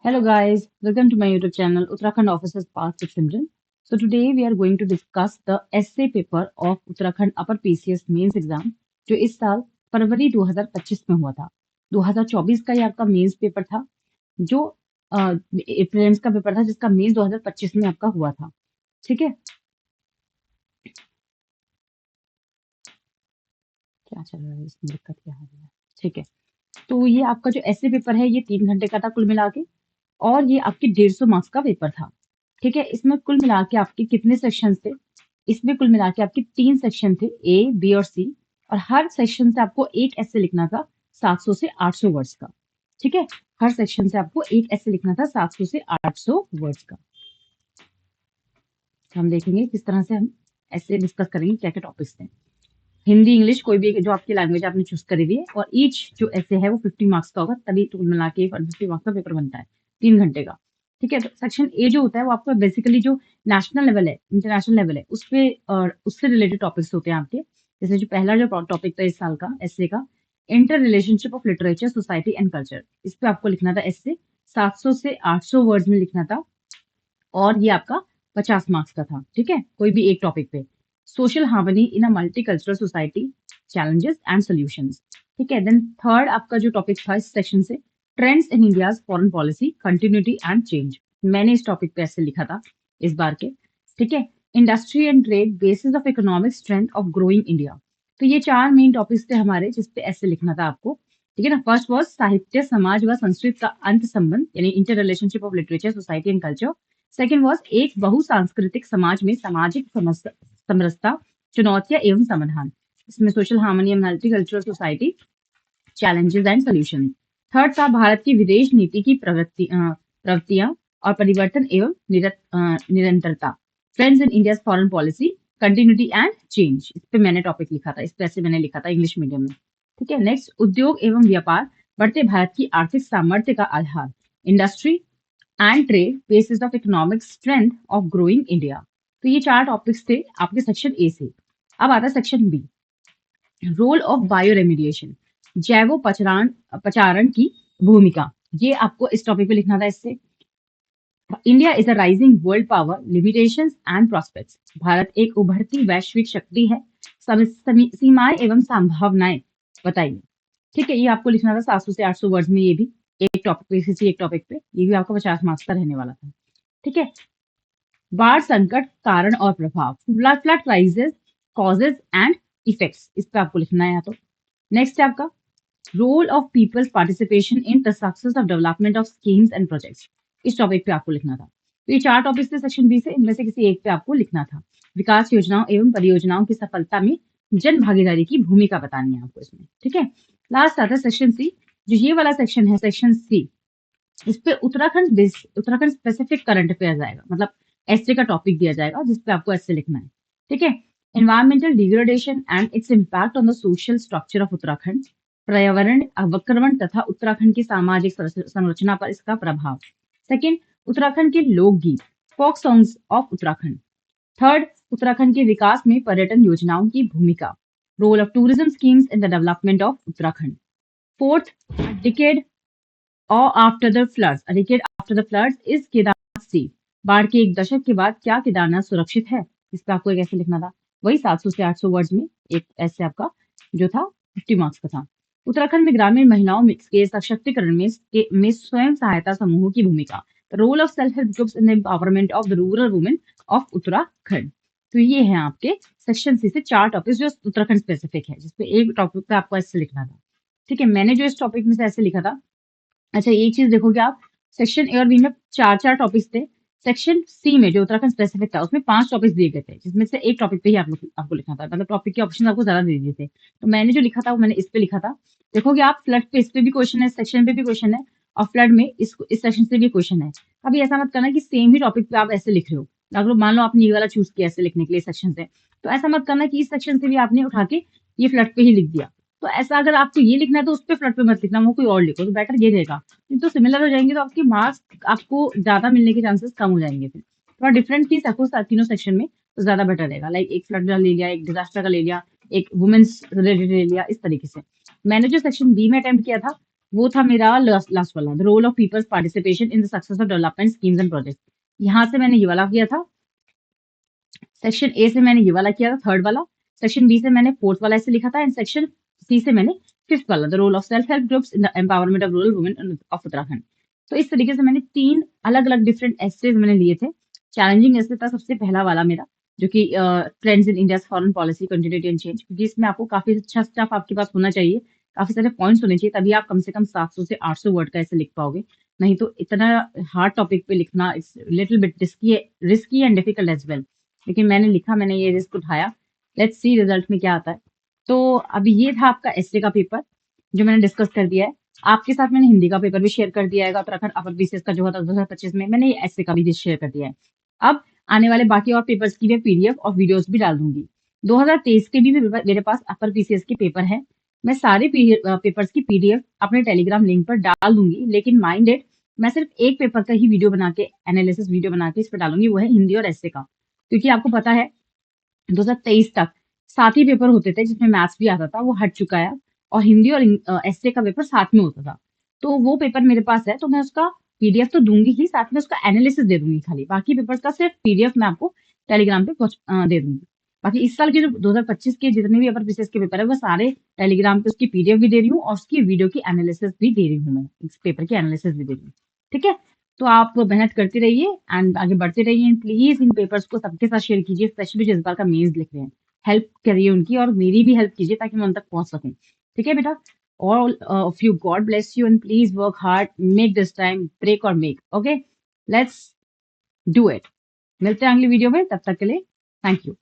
Hello guys, welcome to my YouTube channel Uttarakhand Officers Path with Simran. So today we are going to discuss the essay paper of Uttarakhand Upper PCS Mains Exam जो इस साल फरवरी 2025 में हुआ था। 2024 का ये आपका mains paper था जो प्रीलिम्स का पेपर था जिसका मेंस 2025 में आपका हुआ था। ठीक है, क्या चल रहा है इसमें, दिक्कत क्या आ रही है? ठीक है, तो ये आपका जो ऐसे पेपर है ये 3 घंटे का था कुल मिला के, और ये आपके 150 मार्क्स का पेपर था। ठीक है, इसमें कुल मिला के आपके कितने सेक्शन थे? इसमें कुल मिला के आपके 3 सेक्शन थे, ए, बी और सी, और हर सेक्शन से आपको एक ऐसे लिखना था 700 से 800 वर्ड्स का। ठीक है, हर सेक्शन से आपको एक ऐसे लिखना था 700 से 800 वर्ड्स का। तो हम देखेंगे किस तरह से हम ऐसे डिस्कस करेंगे, क्या क्या टॉपिक्स थे। हिंदी, इंग्लिश, कोई भी जो आपकी लैंग्वेज आपने चूज करी हुई है, और ईच जो ऐसे है वो 50 मार्क्स का होगा, तभी कुल मिला के 50 मार्क्स का पेपर बनता है 3 घंटे का। ठीक है, तो सेक्शन ए जो होता है वो आपका बेसिकली जो नेशनल लेवल है, इंटरनेशनल लेवल है, उस पे और उससे रिलेटेड टॉपिक्स होते हैं आपके। जैसे जो पहला जो टॉपिक था इस साल का एसए का, inter relationship of literature, society and culture, इस पे आपको लिखना था एसए, 700 से 800 वर्ड्स में लिखना था, और ये आपका 50 मार्क्स का था। ठीक है, कोई भी एक टॉपिक पे। Social harmony in a multicultural society, challenges and solutions. ठीक है, देन थर्ड आपका जो टॉपिक था इस सेक्शन से, trends in India's foreign policy, continuity and change. मैंने इस टॉपिक पे ऐसे लिखा था इस बार के। ठीक है, industry and trade, basis of economic strength of growing India. तो ये 4 मेन टॉपिक्स थे हमारे जिसपे ऐसे लिखना था आपको। ठीक है ना, फर्स्ट वॉज साहित्य, समाज व संस्कृत का अंत संबंध, यानी inter relationship of literature, society and culture. Second was एक बहुसांस्कृतिक समाज में सामाजिक समरसता, चुनौतियां एवं समाधान। इसमें social harmony, multicultural society, challenges and solution. Third था भारत की विदेश नीति की प्रवृत्तियां और परिवर्तन एवं निरंतरता, trends in India foreign policy, continuity and change. इस पे मैंने टॉपिक लिखा था, इस पे ऐसे मैंने लिखा था इंग्लिश मीडियम में। ठीक है, नेक्स्ट, उद्योग एवं व्यापार, बढ़ते भारत की आर्थिक सामर्थ्य का आधार, industry and trade, basis of economic strength of growing India. तो ये 4 टॉपिक्स थे आपके सेक्शन ए से। अब आता है section B, role of bioremediation, जैव पचारण की भूमिका। ये आपको इस टॉपिक पे लिखना था इससे। India is a rising world power, limitations and prospects. Bharat एक उभरती वैश्विक शक्ति है, सीमाएं एवं संभावनाएं बताइए। ठीक है, ये आपको लिखना था 700 से 800 वर्ड्स में, ये भी एक टॉपिक पे, किसी एक टॉपिक पे, ये भी आपका 50 मार्क्स का रहने वाला था। ठीक है, बाढ़ संकट, कारण और प्रभाव, flood crisis, causes and effects, इस पे आपको लिखना है यहाँ तो। नेक्स्ट है आपका role of people's participation in the success of development of schemes and projects. इस टॉपिक पे आपको लिखना था। तो ये 4 टॉपिक्स थे सेक्शन बी से, इनमें से किसी एक पे आपको लिखना था। विकास योजनाओं एवं परियोजनाओं की सफलता में जन भागीदारी की भूमिका बतानी है आपको इसमें। ठीक है, लास्ट आता है सेक्शन सी, जो ये वाला सेक्शन है, सेक्शन सी। इस पे उत्तराखंड स्पेसिफिक करंट अफेयर्स आएगा, मतलब ऐसे का टॉपिक दिया जाएगा जिसपे आपको ऐसे लिखना है। ठीक है, environmental degradation and its impact on the social structure of Uttarakhand, पर्यावरण अवक्रमण तथा उत्तराखंड की सामाजिक संरचना पर इसका प्रभाव। सेकेंड, उत्तराखंड के लोकगीत, folk songs of Uttarakhand. Third, Uttarakhand के विकास में पर्यटन योजनाओं की भूमिका, role of tourism schemes in the development of Uttarakhand. Fourth, decade और after the floods, decade after the floods is Kedarnath safe. बाढ़ के एक दशक के बाद क्या केदारनाथ सुरक्षित है? इस पे आपको एक ऐसे लिखना था, वही 700 से 800 वर्ड्स में, एक ऐसे आपका जो था 50 मार्क्स का था। उत्तराखंड में ग्रामीण महिलाओं के सशक्तिकरण में स्वयं सहायता समूहों की भूमिका, role of self help groups in the empowerment of the rural women of Uttarakhand. तो ये है आपके सेक्शन सी से 4 टॉपिक्स जो उत्तराखंड स्पेसिफिक है, जिसपे एक टॉपिक पे आपको ऐसे लिखना था। ठीक है, मैंने जो इस टॉपिक में से ऐसे लिखा था। अच्छा, एक चीज देखोगे आप, सेक्शन ए और बी में 4 4 टॉपिक्स थे। सेक्शन सी में जो उत्तराखंड स्पेसिफिक था उसमें 5 टॉपिक्स दिए गए थे, जिसमें से एक टॉपिक पे ही आपको लिखना था, मतलब टॉपिक के ऑप्शन आपको ज्यादा दे दिए थे। तो मैंने जो लिखा था वो मैंने इस पे लिखा था। देखोगे आप, फ्लड पे इस पे भी क्वेश्चन है, सेक्शन पे भी क्वेश्चन है, और फ्लड में इस सेक्शन से भी क्वेश्चन है। अभी ऐसा मत करना कि सेम ही टॉपिक पे आप ऐसे लिख रहे हो। अगर मान लो आपने ये वाला चूज किया ऐसे लिखने के लिए सेक्शन से, तो ऐसा मत करना कि इस सेक्शन से भी आपने उठा के ये फ्लड पे ही लिख दिया। तो ऐसा अगर आपको ये लिखना है तो उस पर फ्लड पे मत लिखना, वो कोई और लिखो, तो बेटर ये रहेगा। तो सिमिलर हो जाएंगे तो आपके मार्क्स आपको ज्यादा मिलने के चांसेस कम हो जाएंगे। फिर थोड़ा डिफरेंट चीज रखो तीनों सेक्शन में, तो ज्यादा बेटर रहेगा। लाइक एक फ्लड का ले लिया, एक डिजास्टर का ले लिया, एक वुमेन्स रिलेटेड ले लिया, इस तरीके से। मैंने जो सेक्शन बी में अटेम्प्ट किया था वो था मेरा लास्ट वाला, the role of people's participation in the success of development schemes and project. यहाँ से मैंने ये वाला किया था। सेक्शन ए से मैंने ये वाला किया था, थर्ड वाला। सेक्शन बी से मैंने फोर्थ वाला ऐसे लिखा था, एंड सेक्शन सी से मैंने फिफ्थ वाला, the role of self help groups in the empowerment of rural women of Uttarakhand. तो इस तरीके से मैंने 3 अलग अलग डिफरेंट एसेज मैंने लिए थे। चैलेंजिंग एसे था सबसे पहला वाला मेरा, जो कि trends in India foreign policy continuity and change, क्योंकि इसमें आपको काफी अच्छा स्टफ आपके पास होना चाहिए, काफी सारे पॉइंट्स होने चाहिए, तभी आप कम से कम 700 से 800 वर्ड का ऐसे लिख पाओगे। नहीं तो इतना हार्ड टॉपिक पे लिखना it's little bit risky and difficult as well. लेकिन मैंने लिखा, मैंने ये रिस्क उठाया। लेट्स सी रिजल्ट में क्या आता है। तो अभी ये था आपका एसए का पेपर जो मैंने डिस्कस कर दिया है। आपके साथ मैंने हिंदी का पेपर भी शेयर कर दिया है, उत्तराखंड अपर बीसीएस का जो था 2025 में, मैंने ये एसए का भी शेयर कर दिया है। अब आने वाले बाकी और पेपर्स की भी पीडीएफ और वीडियोस भी डाल दूंगी। 2023 के भी मेरे पास अपर बीसीएस के पेपर है। मैं सारे पेपर्स की पीडीएफ अपने टेलीग्राम लिंक पर डाल दूंगी, लेकिन माइंड इट, मैं सिर्फ एक पेपर का ही वीडियो बना के, एनालिसिस वीडियो बना के इस पर डालूंगी, वो है हिंदी और एसए का। क्योंकि आपको पता है 2023 तक 7 ही पेपर होते थे जिसमें मैथ्स भी आता था, वो हट चुका है, और हिंदी और एसए का पेपर साथ में होता था। तो वो पेपर मेरे पास है, तो मैं उसका पीडीएफ तो दूंगी ही, साथ में उसका एनालिसिस दे दूंगी। खाली बाकी पेपर्स का सिर्फ पीडीएफ मैं आपको टेलीग्राम पे दे दूंगी। बाकी इस साल के जो 2025 के जितने भी अपर बीसीएस के पेपर है, वो सारे टेलीग्राम पे उसकी पीडीएफ भी दे रही हूँ और उसकी वीडियो की एनालिसिस भी दे रही हूँ, मैं इस पेपर की एनालिसिस भी दे रही हूँ। ठीक है, तो आप मेहनत करते रहिए एंड आगे बढ़ते रहिए। प्लीज इन पेपर्स को सबके साथ शेयर कीजिए, स्पेशली जो इस बार का मेंस लिख रहे हैं, हेल्प करिए उनकी, और मेरी भी हेल्प कीजिए ताकि मैं उन तक पहुंच सकूं। ठीक है बेटा, all of you, God bless you and please work hard, make this time break और make. Okay, let's do it. मिलते हैं अगली वीडियो में, तब तक के लिए थैंक यू।